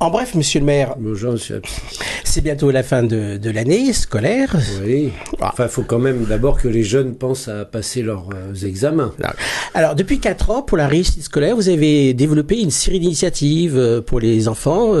En bref, monsieur le maire, Bonjour, monsieur Absi. c'est bientôt la fin de l'année scolaire. Oui. Enfin, il faut quand même d'abord que les jeunes pensent à passer leurs examens. Alors, depuis 4 ans, pour la réussite scolaire, vous avez développé une série d'initiatives pour les enfants.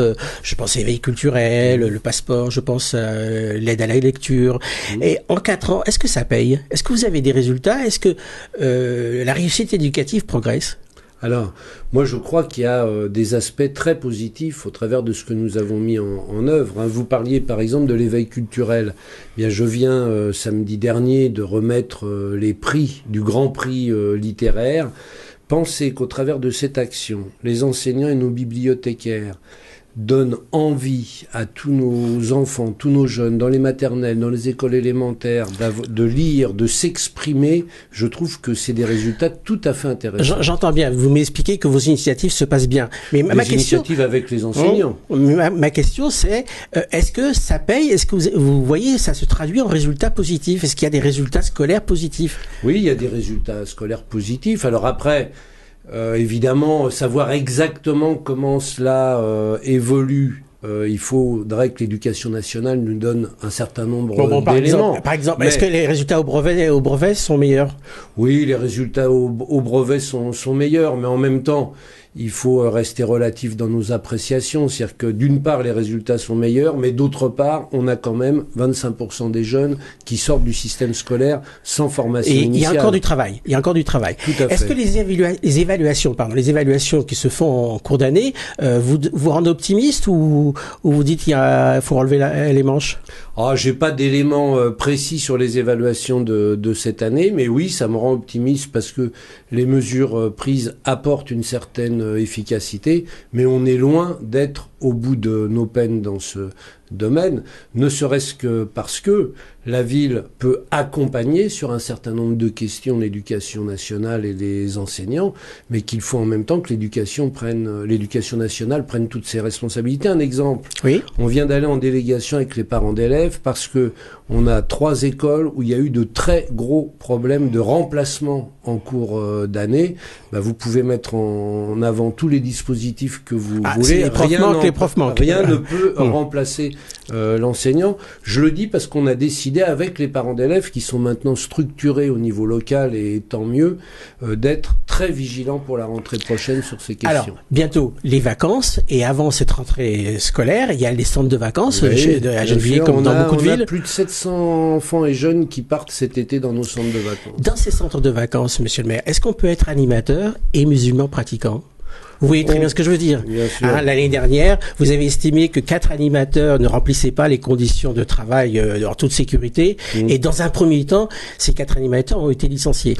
Je pense à l'éveil culturel, le passeport, je pense à l'aide à la lecture. Et en 4 ans, est-ce que ça paye? Est-ce que vous avez des résultats? Est-ce que la réussite éducative progresse? Alors, moi, je crois qu'il y a des aspects très positifs au travers de ce que nous avons mis en œuvre. Vous parliez, par exemple, de l'éveil culturel. Eh bien, je viens, samedi dernier, de remettre les prix du Grand Prix littéraire. Pensez qu'au travers de cette action, les enseignants et nos bibliothécaires donnent envie à tous nos enfants, tous nos jeunes, dans les maternelles, dans les écoles élémentaires, de lire, de s'exprimer. Je trouve que c'est des résultats tout à fait intéressants. J'entends bien, vous m'expliquez que vos initiatives se passent bien. Mais ma question, initiatives avec les enseignants. Ma question c'est, est-ce que ça paye? Est-ce que vous voyez, ça se traduit en résultats positifs? Est-ce qu'il y a des résultats scolaires positifs? Oui, il y a des résultats scolaires positifs. Alors après... évidemment, savoir exactement comment cela évolue, il faudrait que l'éducation nationale nous donne un certain nombre d'éléments. Par exemple, est-ce que les résultats au brevet sont meilleurs? Oui, les résultats au brevet sont meilleurs, mais en même temps, il faut rester relatif dans nos appréciations. C'est-à-dire que d'une part, les résultats sont meilleurs, mais d'autre part, on a quand même 25% des jeunes qui sortent du système scolaire sans formation initiale. Il y a encore du travail. Tout à fait. Est-ce que les évaluations qui se font en cours d'année, vous rendent optimiste ou vous dites qu'il faut relever les manches? J'ai pas d'éléments précis sur les évaluations de cette année, mais oui, ça me rend optimiste parce que les mesures prises apportent une certaine efficacité, mais on est loin d'être au bout de nos peines dans ce domaine, ne serait-ce que parce que la ville peut accompagner sur un certain nombre de questions l'éducation nationale et les enseignants, mais qu'il faut en même temps que l'éducation nationale prenne toutes ses responsabilités. Un exemple, oui. On vient d'aller en délégation avec les parents d'élèves parce que on a 3 écoles où il y a eu de très gros problèmes de remplacement en cours d'année. Vous pouvez mettre en avant tous les dispositifs que vous voulez. Les profs manquent. Rien ne peut remplacer l'enseignant. Je le dis parce qu'on a décidé avec les parents d'élèves qui sont maintenant structurés au niveau local et tant mieux d'être très vigilants pour la rentrée prochaine sur ces questions. Alors, bientôt les vacances et avant cette rentrée scolaire, il y a les centres de vacances à Gennevilliers comme dans beaucoup de villes. On a plus de 700 enfants et jeunes qui partent cet été dans nos centres de vacances. Dans ces centres de vacances, monsieur le maire, est-ce qu'on peut être animateur et musulman pratiquant? Vous voyez très bien ce que je veux dire. L'année dernière, vous avez estimé que 4 animateurs ne remplissaient pas les conditions de travail en toute sécurité. Et dans un premier temps, ces 4 animateurs ont été licenciés.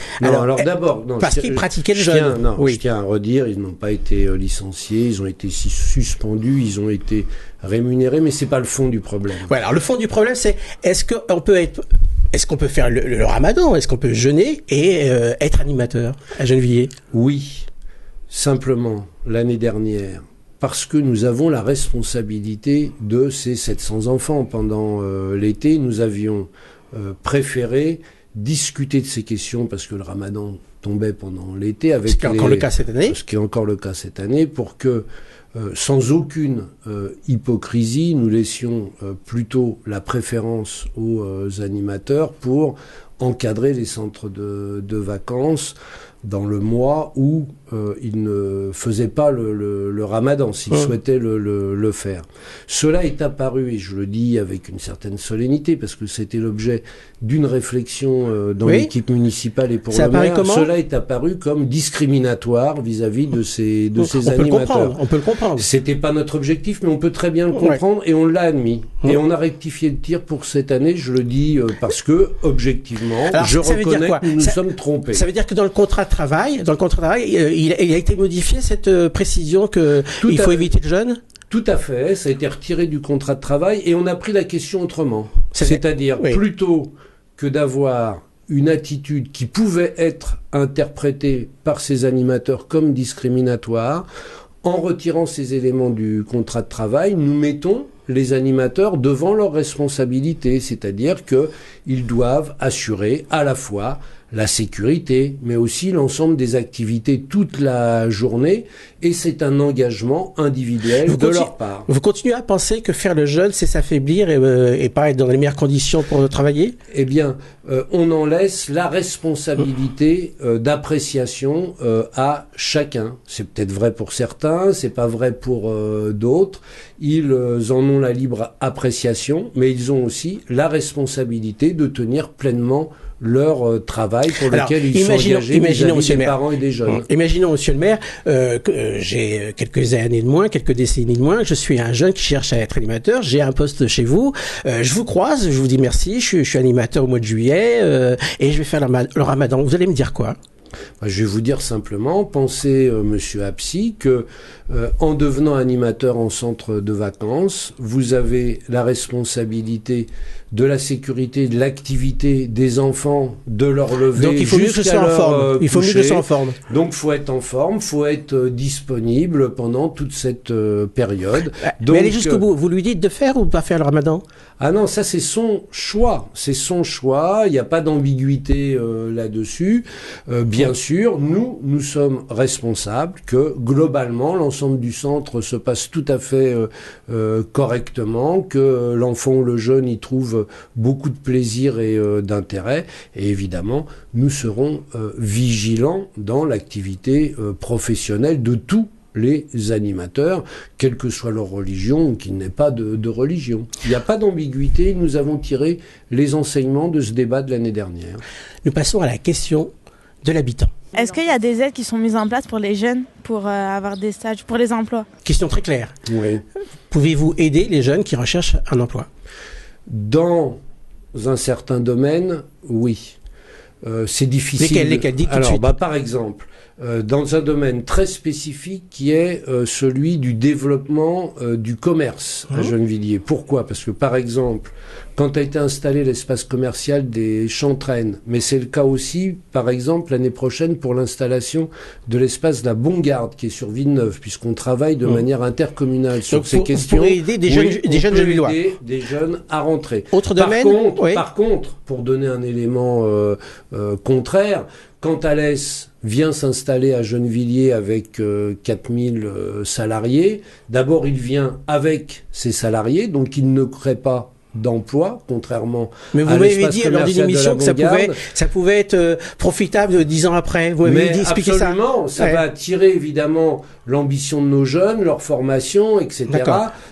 Parce qu'ils pratiquaient le jeûne. Je tiens à redire, ils n'ont pas été licenciés, ils ont été suspendus, ils ont été rémunérés, mais c'est pas le fond du problème. Voilà. Alors le fond du problème, c'est est-ce qu'on peut faire le ramadan? Est-ce qu'on peut jeûner et être animateur à Gennevilliers? Oui. Simplement, l'année dernière, parce que nous avons la responsabilité de ces 700 enfants. Pendant l'été, nous avions préféré discuter de ces questions parce que le ramadan tombait pendant l'été. Ce qui est encore le cas cette année. Ce qui est encore le cas cette année, pour que, sans aucune hypocrisie, nous laissions plutôt la préférence aux animateurs pour encadrer les centres de vacances dans le mois où ils ne faisaient pas le ramadan, s'ils souhaitaient le faire. Cela est apparu, et je le dis avec une certaine solennité, parce que c'était l'objet d'une réflexion dans l'équipe municipale et pour le maire. Cela est apparu comme discriminatoire vis-à-vis de ces animateurs. On peut le comprendre. C'était pas notre objectif, mais on peut très bien le comprendre, et on l'a admis. Et on a rectifié le tir pour cette année, je le dis parce que, objectivement, je reconnais que nous nous sommes trompés. Ça veut dire que dans le contrat de travail, il a été modifié cette précision qu'il faut éviter le jeûne? Tout à fait, ça a été retiré du contrat de travail et on a pris la question autrement. C'est-à-dire, plutôt que d'avoir une attitude qui pouvait être interprétée par ces animateurs comme discriminatoire, en retirant ces éléments du contrat de travail, nous mettons les animateurs devant leurs responsabilités, c'est-à-dire qu'ils doivent assurer à la fois la sécurité, mais aussi l'ensemble des activités toute la journée, et c'est un engagement individuel de leur part. Vous continuez à penser que faire le jeûne, c'est s'affaiblir et pas être dans les meilleures conditions pour travailler? Eh bien, on en laisse la responsabilité d'appréciation à chacun. C'est peut-être vrai pour certains, c'est pas vrai pour d'autres. Ils en ont la libre appréciation, mais ils ont aussi la responsabilité de tenir pleinement leur travail pour lequel ils sont engagés vis-à-vis des parents et des jeunes. Imaginons, monsieur le maire, que j'ai quelques années de moins, quelques décennies de moins, je suis un jeune qui cherche à être animateur, j'ai un poste chez vous, je vous croise, je vous dis merci, je suis animateur au mois de juillet, et je vais faire le ramadan. Vous allez me dire quoi? Je vais vous dire simplement, pensez, monsieur Absi, que en devenant animateur en centre de vacances, vous avez la responsabilité de la sécurité, de l'activité des enfants, de leur lever. Donc il faut mieux que je sois en forme. Il faut mieux que je sois en forme. Donc faut être en forme, faut être disponible pendant toute cette période. Donc, mais allez jusqu'au bout. Vous lui dites de faire ou pas faire le ramadan? Ah non, ça c'est son choix. C'est son choix. Il n'y a pas d'ambiguïté là-dessus. Bien sûr, nous sommes responsables que globalement l'ensemble du centre se passe tout à fait correctement, que l'enfant ou le jeune y trouve beaucoup de plaisir et d'intérêt, et évidemment nous serons vigilants dans l'activité professionnelle de tous les animateurs, quelle que soit leur religion ou qu'il n'ait pas de religion. Il n'y a pas d'ambiguïté, nous avons tiré les enseignements de ce débat de l'année dernière. Nous passons à la question de l'habitant. Est-ce qu'il y a des aides qui sont mises en place pour les jeunes, pour avoir des stages, pour les emplois? Question très claire. Oui. Pouvez-vous aider les jeunes qui recherchent un emploi? Dans un certain domaine, oui. C'est difficile. Lesquels dites Alors, tout de suite. par exemple, dans un domaine très spécifique qui est celui du développement du commerce à Gennevilliers. Pourquoi? Parce que, par exemple, quand a été installé l'espace commercial des Chantraines, mais c'est le cas aussi, par exemple, l'année prochaine pour l'installation de l'espace de la Bongarde qui est sur Villeneuve, puisqu'on travaille de manière intercommunale sur ces questions. Pour aider des jeunes Gennevillois. Aider des jeunes à rentrer. Autre domaine. Par contre, pour donner un élément contraire, quand Thalès vient s'installer à Gennevilliers avec 4000 salariés, d'abord il vient avec ses salariés, donc il ne crée pas d'emploi, contrairement mais vous à m'avez dit lors d'une émission que ça pouvait être profitable 10 ans après. Vous m'avez dit expliquer ça. Absolument, ça va attirer évidemment l'ambition de nos jeunes, leur formation, etc.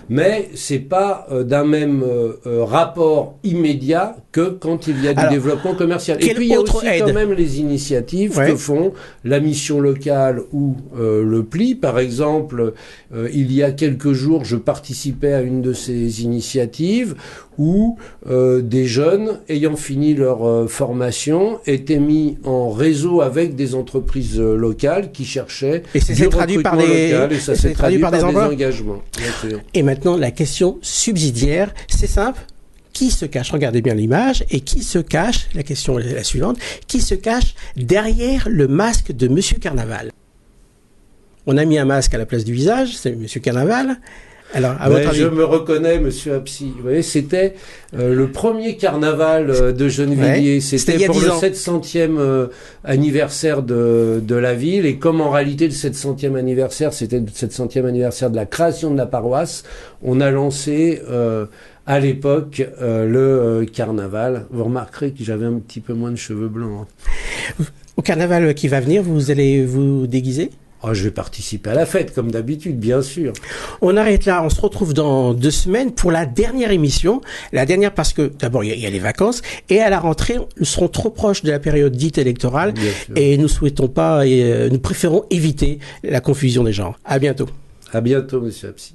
Mais c'est pas d'un même rapport immédiat que quand il y a du développement commercial. Et puis il y a aussi quand même les initiatives que font la mission locale ou le PLI. Par exemple, il y a quelques jours, je participais à une de ces initiatives où des jeunes ayant fini leur formation étaient mis en réseau avec des entreprises locales qui cherchaient du recrutement local, et ça s'est traduit par des engagements. Et maintenant, la question subsidiaire, c'est simple. Qui se cache, regardez bien l'image, et qui se cache, la question est la suivante, qui se cache derrière le masque de Monsieur Carnaval? On a mis un masque à la place du visage, c'est Monsieur Carnaval. Alors, à votre avis... Je me reconnais, monsieur Absi. Vous voyez, c'était le premier carnaval de Gennevilliers. C'était pour le 700e anniversaire de la ville. Et comme en réalité, le 700e anniversaire, c'était le 700e anniversaire de la création de la paroisse, on a lancé à l'époque le carnaval. Vous remarquerez que j'avais un petit peu moins de cheveux blancs. Au carnaval qui va venir, vous allez vous déguiser ? Oh, je vais participer à la fête, comme d'habitude, bien sûr. On arrête là, on se retrouve dans 2 semaines pour la dernière émission. La dernière parce que, d'abord, il y a les vacances, et à la rentrée, nous serons trop proches de la période dite électorale, et nous souhaitons pas, nous préférons éviter la confusion des genres. À bientôt. À bientôt, monsieur Absi.